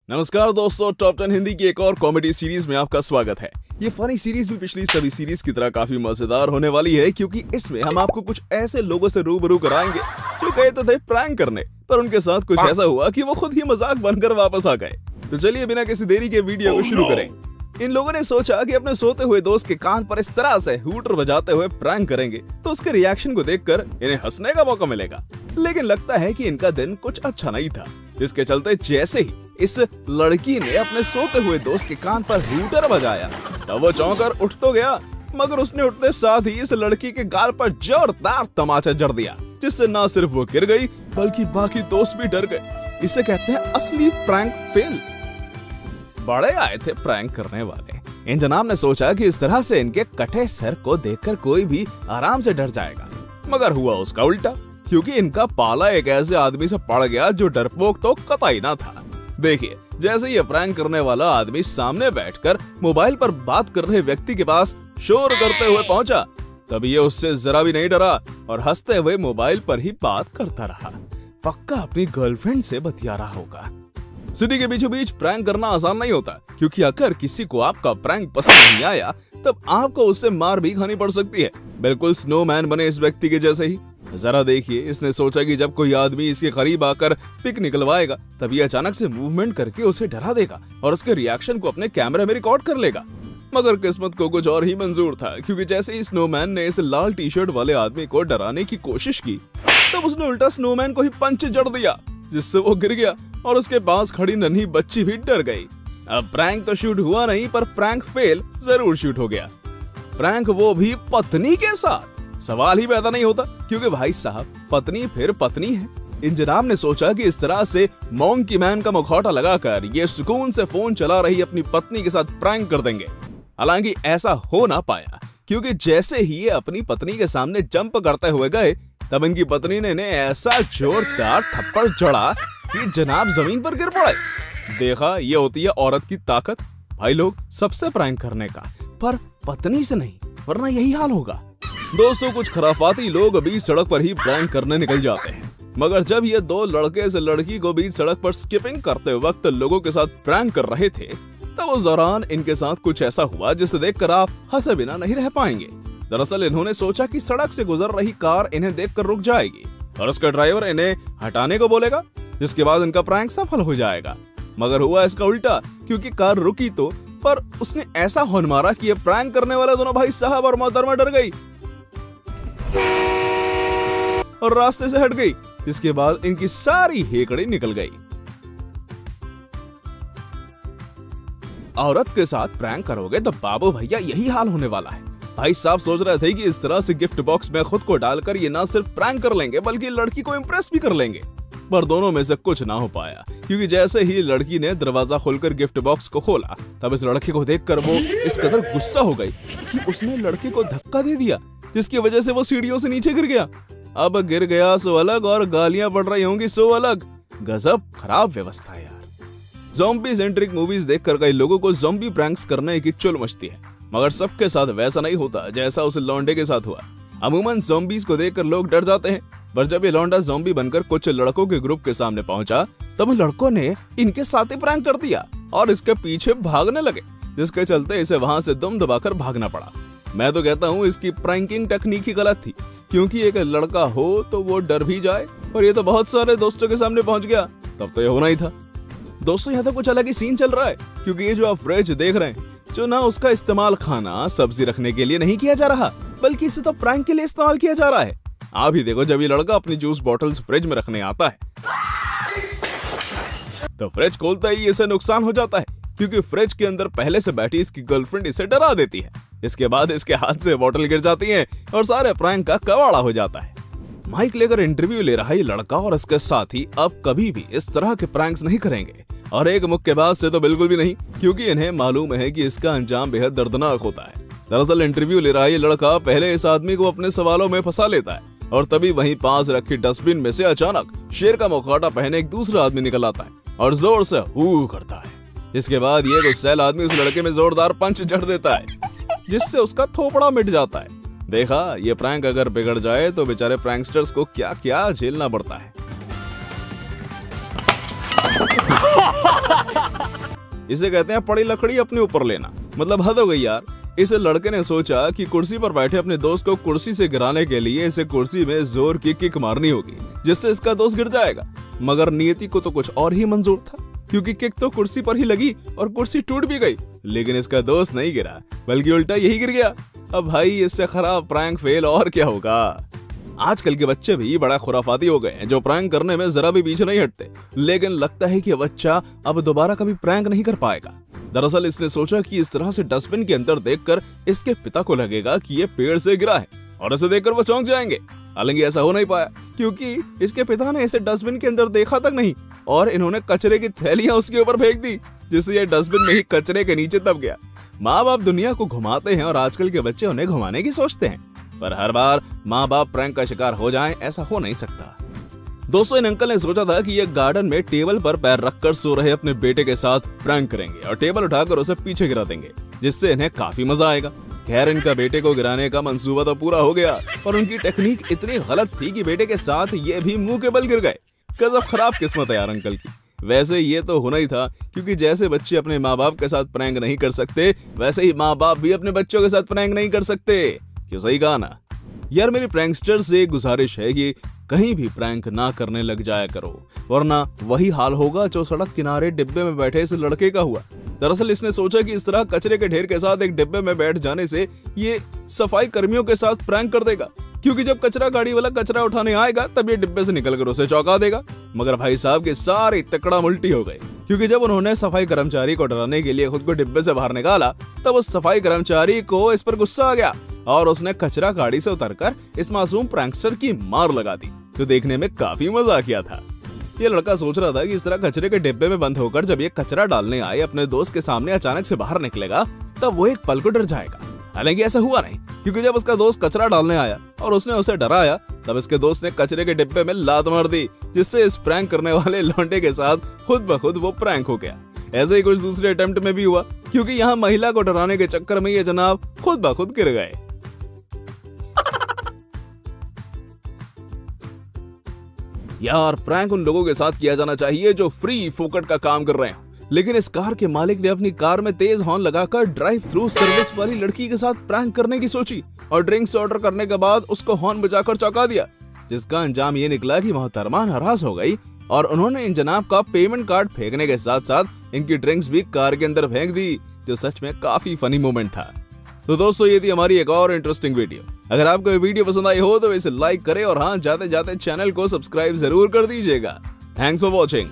नमस्कार दोस्तों, टॉप 10 हिंदी की एक और कॉमेडी सीरीज में आपका स्वागत है। ये फनी सीरीज भी पिछली सभी सीरीज की तरह काफी मजेदार होने वाली है, क्योंकि इसमें हम आपको कुछ ऐसे लोगों से रूबरू कराएंगे जो गए तो थे प्रैंक करने, पर उनके साथ कुछ ऐसा हुआ कि वो खुद ही मजाक बनकर वापस आ गए। तो चलिए बिना किसी देरी के वीडियो को शुरू करें। इन लोगों ने सोचा कि अपने सोते हुए दोस्त के कान पर इस तरह से हूटर बजाते हुए प्रैंक करेंगे तो उसके रिएक्शन को देखकर इन्हें हंसने का मौका मिलेगा। लेकिन लगता है कि इनका दिन कुछ अच्छा नहीं था, जिसके चलते जैसे ही इस लड़की ने अपने सोते हुए दोस्त के कान पर हूटर बजाया तब वो चौंकर उठ तो गया, मगर उसने उठते साथ ही इस लड़की के गाल पर जोरदार तमाचा जड़ दिया, जिससे न सिर्फ वो गिर गई बल्कि बाकी दोस्त भी डर गए। इसे कहते हैं असली प्रैंक फेल। बड़े आए थे प्रैंक करने वाले। इन जनाब ने सोचा कि इस तरह से इनके कटे सर को देखकर कोई भी आराम से डर जाएगा, मगर हुआ उसका उल्टा, क्योंकि इनका पाला एक ऐसे आदमी से पड़ गया जो डरपोक तो कतई ना था। देखिए, जैसे ये प्रैंक करने वाला आदमी सामने बैठकर मोबाइल पर बात कर रहे व्यक्ति के पास शोर करते हुए पहुंचा, तब ये उससे जरा भी नहीं डरा और हंसते हुए मोबाइल पर ही बात करता रहा। पक्का अपनी गर्लफ्रेंड से बतिया रहा होगा। सिटी के बीचों बीच प्रैंक करना आसान नहीं होता, क्योंकि अगर किसी को आपका प्रैंक पसंद नहीं आया तब आपको उससे मार भी खानी पड़ सकती है। बिल्कुल स्नोमैन बने इस व्यक्ति के जैसे ही। जरा देखिए, इसने सोचा कि जब कोई आदमी इसके करीब आकर पिक निकलवाएगा तभी अचानक से मूवमेंट करके उसे डरा देगा और उसके रिएक्शन को अपने कैमरे में रिकॉर्ड कर लेगा। मगर किस्मत को कुछ और ही मंजूर था, क्योंकि जैसे ही स्नोमैन ने इस लाल टी शर्ट वाले आदमी को डराने की कोशिश की तब उसने उल्टा स्नोमैन को ही पंच जड़ दिया, जिससे वो गिर गया और उसके पास खड़ी नन्ही बच्ची भी डर गई। अब प्रैंक तो शूट हुआ नहीं, पर प्रैंक फेल जरूर शूट हो गया। प्रैंक वो भी पत्नी के साथ। सवाल ही पैदा नहीं होता, क्योंकि भाई साहब पत्नी फिर पत्नी है। इन जनाब ने सोचा कि इस तरह से मोंकी मैन का मुखौटा लगाकर ये सुकून से फोन चला रही अपनी पत्नी के साथ प्रैंक कर देंगे। हालांकि ऐसा हो ना पाया, क्योंकि जैसे ही ये अपनी पत्नी के सामने जंप करते हुए गए तब इनकी पत्नी ने इन्हें ऐसा जोरदार थप्पड़ जड़ा कि जनाब जमीन पर गिर पड़े। देखा, ये होती है औरत की ताकत। भाई लोग, सबसे प्रैंक करने का, पर पत्नी से नहीं, वरना यही हाल होगा। दोस्तों, कुछ खराफाती लोग बीच सड़क पर ही प्रैंक करने निकल जाते हैं, मगर जब ये दो लड़के इस लड़की को बीच सड़क पर स्किपिंग करते वक्त लोगों के साथ प्रैंक कर रहे थे तब उस दौरान इनके साथ कुछ ऐसा हुआ जिसे देखकर आप हंसे बिना नहीं रह पाएंगे। दरअसल इन्होंने सोचा कि सड़क से गुजर रही कार इन्हें देखकर रुक जाएगी और उसका ड्राइवर इन्हें हटाने को बोलेगा, जिसके बाद इनका प्रैंक सफल हो जाएगा। मगर हुआ इसका उल्टा, क्योंकि कार रुकी तो, पर उसने ऐसा हॉर्न मारा कि ये प्रैंक करने वाले दोनों भाई साहब और मोहतरमा डर गई और रास्ते से हट गई, जिसके बाद इनकी सारी हेकड़ी निकल गई। औरत के साथ प्रैंक करोगे तो बाबू भैया यही हाल होने वाला है। भाई साहब सोच रहे थे कि इस तरह से गिफ्ट बॉक्स में खुद को डालकर ये न सिर्फ प्रैंक कर लेंगे बल्कि लड़की को इम्प्रेस भी कर लेंगे, पर दोनों में से कुछ ना हो पाया, क्योंकि जैसे ही लड़की ने दरवाजा खोलकर गिफ्ट बॉक्स को खोला तब इस लड़के को देखकर वो इस कदर गुस्सा हो गई कि उसने लड़के को धक्का दे दिया, जिसकी वजह से वो सीढ़ियों से नीचे गिर गया। अब गिर गया सो अलग और गालियां पड़ रही होंगी सो अलग। गजब खराब व्यवस्था है यार। ज़ॉम्बी सेंट्रिक मूवीज देखकर कई लोगों को ज़ॉम्बी प्रैंक्स करने की चुल मचती है, मगर सबके साथ वैसा नहीं होता जैसा उस लौंडे के साथ हुआ। अमूमन ज़ॉम्बीज को देखकर लोग डर जाते हैं, पर जब ये लौंडा ज़ॉम्बी बनकर कुछ लड़कों के ग्रुप के सामने पहुंचा तब लड़कों ने इनके साथ ही प्रैंक कर दिया और इसके पीछे भागने लगे, जिसके चलते इसे वहां से दुम दबाकर भागना पड़ा। मैं तो कहता हूँ इसकी प्रैंकिंग टेक्निक ही गलत थी, क्योंकि एक लड़का हो तो वो डर भी जाए, और ये तो बहुत सारे दोस्तों के सामने पहुंच गया, तब तो ये होना ही था। दोस्तों, यहाँ तो कुछ अलग ही सीन चल रहा है, क्योंकि ये जो आप फ्रिज देख रहे हैं, जो ना उसका इस्तेमाल खाना सब्जी रखने के लिए नहीं किया जा रहा, बल्कि इसे तो प्रैंक के लिए इस्तेमाल किया जा रहा है। आप ही देखो, जब ये लड़का अपनी जूस बॉटल्स फ्रिज में रखने आता है तो फ्रिज खोलता ही इसे नुकसान हो जाता है, क्योंकि फ्रिज के अंदर पहले से बैठी इसकी गर्लफ्रेंड इसे डरा देती है। इसके बाद इसके हाथ से बॉटल गिर जाती है और सारे प्रैंक का कवाड़ा हो जाता है। माइक लेकर इंटरव्यू ले रहा ये लड़का और इसके साथी अब कभी भी इस तरह के प्रैंक्स नहीं करेंगे, और एक मुक्केबाज से तो बिल्कुल भी नहीं, क्योंकि इन्हें मालूम है कि इसका अंजाम बेहद दर्दनाक होता है। दरअसल इंटरव्यू ले रहा ये लड़का पहले इस आदमी को अपने सवालों में फंसा लेता है, और तभी वहीं पास रखी डस्टबिन में से अचानक शेर का मुखौटा पहने एक दूसरा आदमी निकल आता है और जोर से हू करता है। इसके बाद ये गुस्सैल आदमी उस लड़के में जोरदार पंच जड़ देता है, जिससे उसका थोपड़ा मिट जाता है। देखा, ये प्रैंक अगर बिगड़ जाए तो बेचारे प्रैंकस्टर्स को क्या क्या झेलना पड़ता है। इसे कहते हैं पड़ी लकड़ी अपने ऊपर लेना। मतलब हद हो गई यार। इस लड़के ने सोचा कि कुर्सी पर बैठे अपने दोस्त को कुर्सी से गिराने के लिए इसे कुर्सी में जोर की किक मारनी होगी, जिससे इसका दोस्त गिर जाएगा। मगर नियति को तो कुछ और ही मंजूर था, क्योंकि किक तो कुर्सी पर ही लगी और कुर्सी टूट भी गई, लेकिन इसका दोस्त नहीं गिरा, बल्कि उल्टा यही गिर गया। अब भाई इससे खराब प्रैंक फेल और क्या होगा। आजकल के बच्चे भी बड़ा खुराफाती हो गए हैं, जो प्रैंक करने में जरा भी पीछे नहीं हटते। लेकिन लगता है कि बच्चा अब दोबारा कभी प्रैंक नहीं कर पाएगा। दरअसल इसने सोचा कि इस तरह से डस्टबिन के अंदर देखकर इसके पिता को लगेगा कि ये पेड़ से गिरा है और इसे देखकर वो चौंक जाएंगे। हालांकि ऐसा हो नहीं पाया, क्योंकि इसके पिता ने इसे डस्टबिन के अंदर देखा तक नहीं और इन्होंने कचरे की थैलियां उसके ऊपर फेंक दी, जिससे ये डस्टबिन में ही कचरे के नीचे दब गया। माँ बाप दुनिया को घुमाते हैं और आजकल के बच्चे उन्हें घुमाने की सोचते हैं, पर हर बार माँ बाप प्रैंक का शिकार हो जाएं ऐसा हो नहीं सकता। दोस्तों, इन अंकल ने सोचा था कि ये गार्डन में टेबल पर पैर रखकर सो रहे अपने बेटे के साथ प्रैंक करेंगे और टेबल उठाकर उसे पीछे गिरा देंगे, जिससे इन्हें काफी मजा आएगा। खैर, इनका बेटे को गिराने का मंसूबा तो पूरा हो गया, पर उनकी टेक्निक इतनी गलत थी कि बेटे के साथ ये भी मुंह के बल गिर गए। गजब खराब किस्मत है यार अंकल की। वैसे ये तो होना ही था, क्योंकि जैसे बच्चे अपने माँ बाप के साथ प्रैंक नहीं कर सकते, वैसे ही माँ बाप भी अपने बच्चों के साथ प्रैंक नहीं कर सकते। क्यों, सही कहा ना यार। मेरी प्रैंकस्टर से एक गुजारिश है कि कहीं भी प्रैंक ना करने लग जाया करो, वरना वही हाल होगा जो सड़क किनारे डिब्बे में बैठे इस लड़के का हुआ। दरअसल इसने सोचा कि इस तरह कचरे के ढेर के साथ एक डिब्बे में बैठ जाने से ये सफाई कर्मियों के साथ प्रैंक कर देगा, क्योंकि जब कचरा गाड़ी वाला कचरा उठाने आएगा तब ये डिब्बे से निकलकर उसे चौंका देगा। मगर भाई साहब की सारी तकड़ा उल्टी हो गई, क्योंकि जब उन्होंने सफाई कर्मचारी को डराने के लिए खुद को डिब्बे से बाहर निकाला, तब उस सफाई कर्मचारी को इस पर गुस्सा आ गया और उसने कचरा गाड़ी से उतरकर इस मासूम प्रैंकस्टर की मार लगा दी, जो देखने में काफी मजा किया था। ये लड़का सोच रहा था कि इस तरह कचरे के डिब्बे में बंद होकर जब ये कचरा डालने आए अपने दोस्त के सामने अचानक से बाहर निकलेगा, तब वो एक पल को डर जाएगा। हालांकि ऐसा हुआ नहीं, क्योंकि जब उसका दोस्त कचरा डालने आया और उसने उसे डराया, तब इसके दोस्त ने कचरे के डिब्बे में लात मार दी, जिससे इस प्रैंक करने वाले लौंडे के साथ खुद ब खुद वो प्रैंक हो गया। ऐसे ही कुछ दूसरे अटेम्प्ट में भी हुआ, क्योंकि यहाँ महिला को डराने के चक्कर में ये जनाब खुद ब खुद गिर गए। यार, प्रैंक उन लोगों के साथ किया जाना चाहिए जो फ्री फोकट का काम कर रहे हैं। लेकिन इस कार के मालिक ने अपनी कार में तेज हॉर्न लगाकर ड्राइव थ्रू सर्विस वाली लड़की के साथ प्रैंक करने की सोची और ड्रिंक्स ऑर्डर करने के बाद उसको हॉर्न बजाकर चौंका दिया, जिसका अंजाम ये निकला कि मोहतरमा नाराज हो गई और उन्होंने इन जनाब का पेमेंट कार्ड फेंकने के साथ साथ इनकी ड्रिंक्स भी कार के अंदर फेंक दी, जो सच में काफी फनी मोमेंट था। तो दोस्तों, ये थी हमारी एक और इंटरेस्टिंग वीडियो। अगर आपको ये वीडियो पसंद आई हो तो इसे लाइक करें और हाँ, जाते जाते चैनल को सब्सक्राइब जरूर कर दीजिएगा। Thanks for watching.